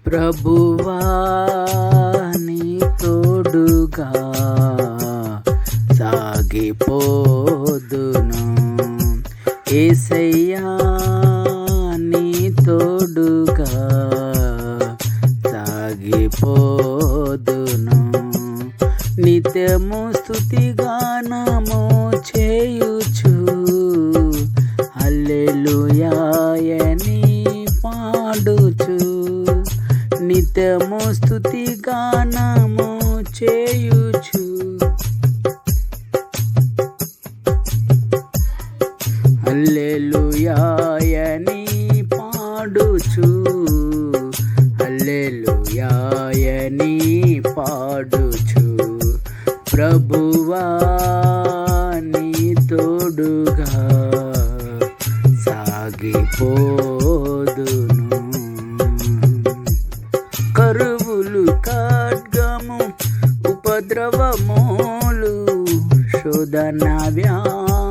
ప్రభువా నీ తోడుగా సాగిపోదును, యేసయ్యా నీ తోడుగా సాగిపోదును. నిత్యము స్తుతిగానము చేయుచు హల్లెలూయాయని పాడుచు, నిత్యము స్తుతిగానము చేయుచు హల్లెలూయాయని పాడుచు, హల్లెలూయాయని పాడుచు. ప్రభువా నీ తోడుగా సాగిపోదును. కరువులు ఖడ్గము ఉపద్రవములు శోధన వ్యాధులెదురైనను,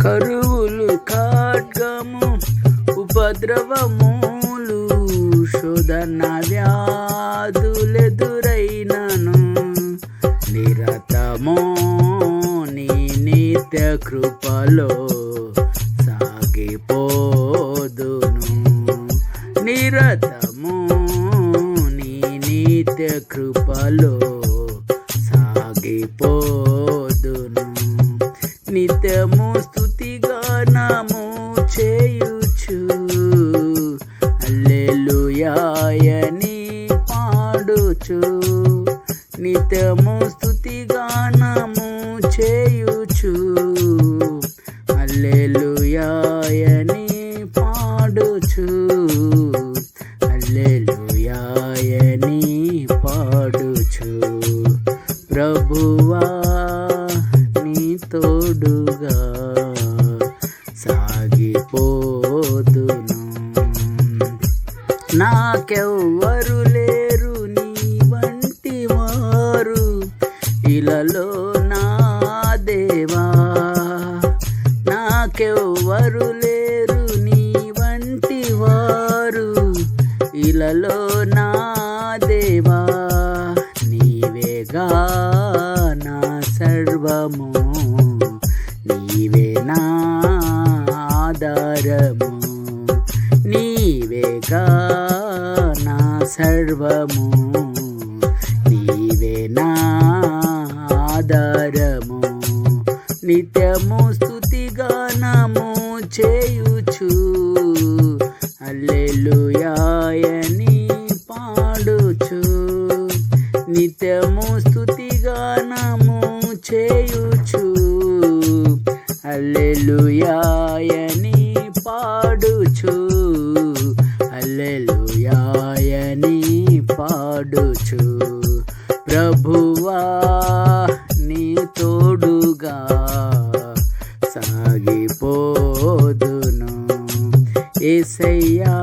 కరువులు ఖడ్గము ఉపద్రవములు శోధన వ్యాధులెదురైనను, నిరతమో నీ నిత్య కృపలో సాగిపోదును, నిరతము నీ నిత్య కృపలో సాగిపోదును. నిత్యము స్తుతిగానము చేయుచు హల్లెలూయాయని పాడుచు, నిత్యము స్తుతిగానము చేయుచు హల్లెలూయాయని పాడుచు, హల్లెలూయాయని పాడుచు. ప్రభువా నీ తోడుగా సాగిపోదును. నాకెవ్వరు లేరు నీ వంటి వారు ఇలలో నా దేవా, నాకెవ్వరు లేరు నీ వంటి వారు ఇలలో నా దేవా, నీవేగా నా సర్వము, నీవే నా ఆధారము, నీవేగా నా సర్వము, నీవే నా ఆధారము. నిత్యము స్తుతిగానము చేయుచు హల్లెలూయాయని పాడుచు, నిత్యము స్తుతిగానము చేయుచు హల్లెలూయాయని పాడుచు, హల్లెలూయాయని పాడుచు. ప్రభువా నీ తోడుగా సాగిపోదును, యేసయ్యా